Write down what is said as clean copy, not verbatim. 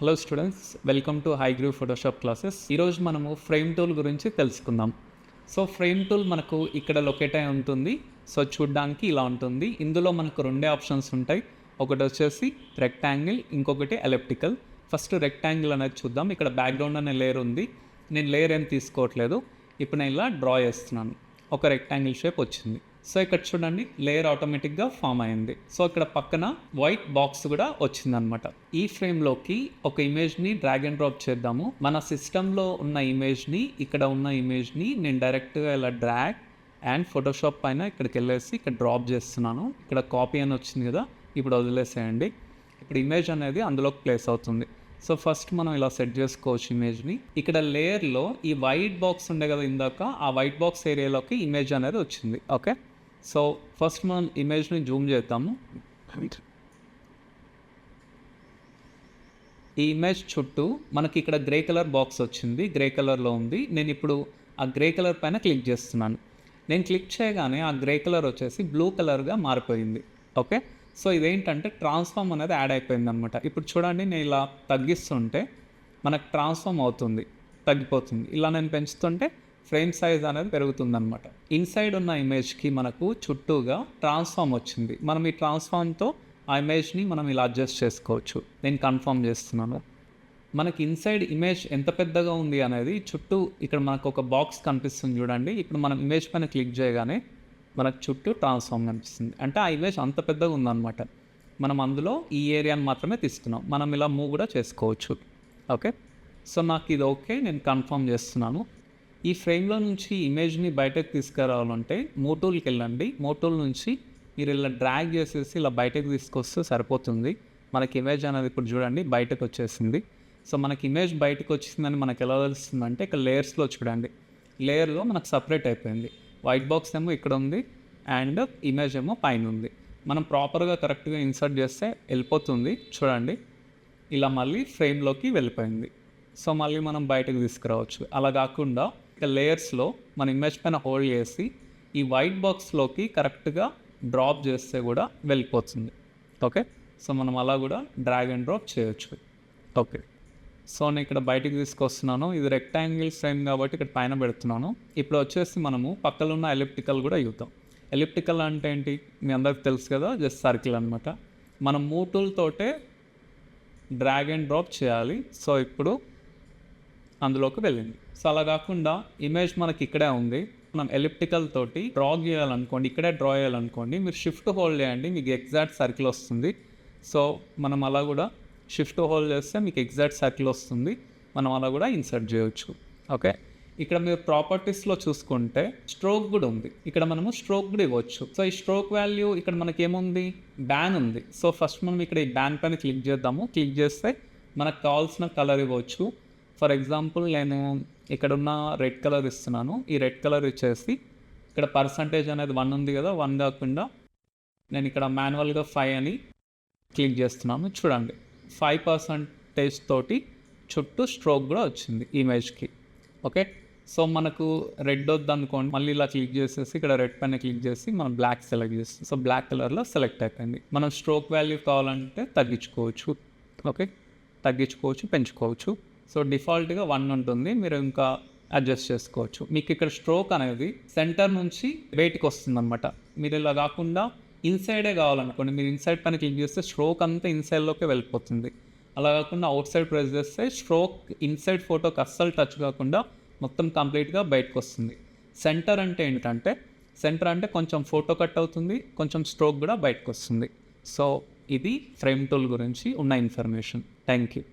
Hello students, welcome to హైగ్రూ Photoshop classes. ఈరోజు మనము ఫ్రేమ్ టూల్ గురించి తెలుసుకుందాం. సో ఫ్రేమ్ టూల్ మనకు ఇక్కడ లొకేట్ అయి ఉంటుంది. సో చూడ్డానికి ఇలా ఉంటుంది. ఇందులో మనకు రెండే ఆప్షన్స్ ఉంటాయి. ఒకటి వచ్చేసి రెక్టాంగిల్, ఇంకొకటి ఎలిప్టికల్. ఫస్ట్ రెక్టాంగిల్ అనేది చూద్దాం. ఇక్కడ బ్యాక్గ్రౌండ్ అనే లేయర్ ఉంది. నేను లేయర్ ఏం తీసుకోవట్లేదు. ఇప్పుడు నేను ఇలా డ్రా చేస్తున్నాను. ఒక రెక్టాంగిల్ షేప్ వచ్చింది. సో ఇక్కడ చూడండి, లేయర్ ఆటోమేటిక్గా ఫామ్ అయింది. సో ఇక్కడ పక్కన వైట్ బాక్స్ కూడా వచ్చిందనమాట. ఈ ఫ్రేమ్లోకి ఒక ఇమేజ్ని డ్రాగ్ అండ్ డ్రాప్ చేద్దాము. మన సిస్టంలో ఉన్న ఇమేజ్ని, ఇక్కడ ఉన్న ఇమేజ్ని నేను డైరెక్ట్గా ఇలా డ్రాగ్ అండ్ ఫోటోషాప్ పైన ఇక్కడికి వెళ్ళేసి ఇక్కడ డ్రాప్ చేస్తున్నాను. ఇక్కడ కాపీ అని వచ్చింది కదా, ఇప్పుడు వదిలేసేయండి. ఇప్పుడు ఇమేజ్ అనేది అందులోకి ప్లేస్ అవుతుంది. సో ఫస్ట్ మనం ఇలా సెట్ చేసుకోవచ్చు ఇమేజ్ని. ఇక్కడ లేయర్లో ఈ వైట్ బాక్స్ ఉండే కదా ఇందాక, ఆ వైట్ బాక్స్ ఏరియాలోకి ఇమేజ్ అనేది వచ్చింది. ఓకే, సో ఫస్ట్ మనం ఇమేజ్ని జూమ్ చేద్దాము. ఈ ఇమేజ్ చుట్టూ మనకి ఇక్కడ గ్రే కలర్ బాక్స్ వచ్చింది, గ్రే కలర్లో ఉంది. నేను ఇప్పుడు ఆ గ్రే కలర్ పైన క్లిక్ చేస్తున్నాను. నేను క్లిక్ చేయగానే ఆ గ్రే కలర్ వచ్చేసి బ్లూ కలర్గా మారిపోయింది. ఓకే, సో ఇదేంటంటే ట్రాన్స్ఫార్మ్ అనేది యాడ్ అయిపోయింది అనమాట. ఇప్పుడు చూడండి, నేను ఇలా తగ్గిస్తుంటే మనకు ట్రాన్స్ఫార్మ్ అవుతుంది, తగ్గిపోతుంది. ఇలా నేను పెంచుతుంటే ఫ్రేమ్ సైజ్ అనేది పెరుగుతుందన్నమాట. ఇన్సైడ్ ఉన్న ఇమేజ్కి మనకు చుట్టూగా ట్రాన్స్ఫార్మ్ వచ్చింది. మనం ఈ ట్రాన్స్ఫార్మ్తో ఆ ఇమేజ్ని మనం ఇలా అడ్జస్ట్ చేసుకోవచ్చు. నేను కన్ఫర్మ్ చేస్తున్నాను. మనకి ఇన్సైడ్ ఇమేజ్ ఎంత పెద్దగా ఉంది అనేది చుట్టూ ఇక్కడ మనకు ఒక బాక్స్ కనిపిస్తుంది చూడండి. ఇప్పుడు మనం ఇమేజ్ పైన క్లిక్ చేయగానే మనకు చుట్టూ ట్రాన్స్ఫార్మ్ కనిపిస్తుంది. అంటే ఆ ఇమేజ్ అంత పెద్దగా ఉందన్నమాట. మనం అందులో ఈ ఏరియాని మాత్రమే తీసుకున్నాం. మనం ఇలా మూవ్ కూడా చేసుకోవచ్చు. ఓకే, సో నాకు ఇది ఓకే, నేను కన్ఫర్మ్ చేస్తున్నాను. ఈ ఫ్రేమ్లో నుంచి ఇమేజ్ని బయటకు తీసుకురావాలంటే మోటూల్కి వెళ్ళండి. మోటూల్ నుంచి మీరు ఇలా డ్రాగ్ చేసేసి ఇలా బయటకు తీసుకొస్తే సరిపోతుంది. మనకి ఇమేజ్ అనేది ఇప్పుడు చూడండి బయటకు వచ్చేసింది. సో మనకి ఇమేజ్ బయటకు వచ్చిందని మనకు ఎలా తెలుస్తుందంటే ఇక్కడ లేయర్స్లో చూడండి, లేయర్లో మనకు సపరేట్ అయిపోయింది. వైట్ బాక్స్ ఏమో ఇక్కడ ఉంది అండ్ ఇమేజ్ ఏమో పైన ఉంది. మనం ప్రాపర్గా కరెక్ట్గా ఇన్సర్ట్ చేస్తే వెళ్ళిపోతుంది. చూడండి, ఇలా మళ్ళీ ఫ్రేమ్లోకి వెళ్ళిపోయింది. సో మళ్ళీ మనం బయటకు తీసుకురావచ్చు. అలా కాకుండా ఇక లేయర్స్లో మన ఇమేజ్ పైన హోల్డ్ చేసి ఈ వైట్ బాక్స్లోకి కరెక్ట్గా డ్రాప్ చేస్తే కూడా వెళ్ళిపోతుంది. ఓకే, సో మనం అలా కూడా డ్రాగ్ అండ్ డ్రాప్ చేయొచ్చు. ఓకే, సో నేను ఇక్కడ బయటికి తీసుకొస్తున్నాను. ఇది రెక్టాంగిల్ ఫ్రేమ్ కాబట్టి ఇక్కడ పైన పెడుతున్నాను. ఇప్పుడు వచ్చేసి మనము పక్కన ఉన్న ఎలిప్టికల్ కూడా చూద్దాం. ఎలిప్టికల్ అంటే ఏంటి మీ అందరికి తెలుసు కదా, జస్ట్ సర్కిల్ అనమాట. మనం మూవ్ టూల్ తోటే డ్రాగ్ అండ్ డ్రాప్ చేయాలి. సో ఇప్పుడు అందులోకి వెళ్ళింది. సో అలా కాకుండా ఇమేజ్ మనకి ఇక్కడే ఉంది, మనం ఎలిప్టికల్ తోటి డ్రా చేయాలనుకోండి, ఇక్కడే డ్రా చేయాలనుకోండి, మీరు షిఫ్ట్ హోల్డ్ చేయండి, మీకు ఎగ్జాక్ట్ సర్కిల్ వస్తుంది. సో మనం అలా కూడా షిఫ్ట్ హోల్డ్ చేస్తే మీకు ఎగ్జాక్ట్ సర్కిల్ వస్తుంది. మనం అలా కూడా ఇన్సర్ట్ చేయొచ్చు. ఓకే, ఇక్కడ మీరు ప్రాపర్టీస్లో చూసుకుంటే స్ట్రోక్ కూడా ఉంది. ఇక్కడ మనము స్ట్రోక్ కూడా ఇవ్వచ్చు. సో ఈ స్ట్రోక్ వాల్యూ ఇక్కడ మనకి ఏముంది, బ్యాన్ ఉంది. సో ఫస్ట్ మనం ఇక్కడ ఈ బ్యాన్ పైన క్లిక్ చేద్దాము. క్లిక్ చేస్తే మనకు కావాల్సిన కలర్ ఇవ్వచ్చు. ఫర్ ఎగ్జాంపుల్ నేను ఇక్కడ ఉన్న రెడ్ కలర్ ఇస్తున్నాను. ఈ రెడ్ కలర్ ఇచ్చేసి ఇక్కడ పర్సంటేజ్ అనేది 1 ఉంది కదా, 1 కాకుండా నేను ఇక్కడ మాన్యువల్గా 5 అని క్లిక్ చేస్తున్నాను. చూడండి, 5% తోటి చుట్టూ స్ట్రోక్ కూడా వచ్చింది ఇమేజ్కి. ఓకే, సో మనకు రెడ్ వద్దు అనుకోండి, మళ్ళీ ఇలా క్లిక్ చేసేసి ఇక్కడ రెడ్ పైన క్లిక్ చేసి మనం బ్లాక్ సెలెక్ట్ చేస్తాం. సో బ్లాక్ కలర్లో సెలెక్ట్ అయిపోయింది. మనం స్ట్రోక్ వాల్యూ కావాలంటే తగ్గించుకోవచ్చు. ఓకే, తగ్గించుకోవచ్చు, పెంచుకోవచ్చు. సో డిఫాల్ట్గా 1 ఉంటుంది, మీరు ఇంకా అడ్జస్ట్ చేసుకోవచ్చు. మీకు ఇక్కడ స్ట్రోక్ అనేది సెంటర్ నుంచి బయటికి వస్తుందన్నమాట. మీరు ఇలా కాకుండా ఇన్సైడే కావాలనుకోండి, మీరు ఇన్సైడ్ పైన క్లిక్ చేస్తే స్ట్రోక్ అంతా ఇన్సైడ్లోకి వెళ్ళిపోతుంది. అలా కాకుండా అవుట్ సైడ్ ప్రెస్ చేస్తే స్ట్రోక్ ఇన్సైడ్ ఫోటోకి అస్సలు టచ్ కాకుండా మొత్తం కంప్లీట్గా బయటకు వస్తుంది. సెంటర్ అంటే ఏంటంటే, సెంటర్ అంటే కొంచెం ఫోటో కట్ అవుతుంది, కొంచెం స్ట్రోక్ కూడా బయటకు వస్తుంది. సో ఇది ఫ్రేమ్ టూల్ గురించి ఉన్న ఇన్ఫర్మేషన్. Thank you.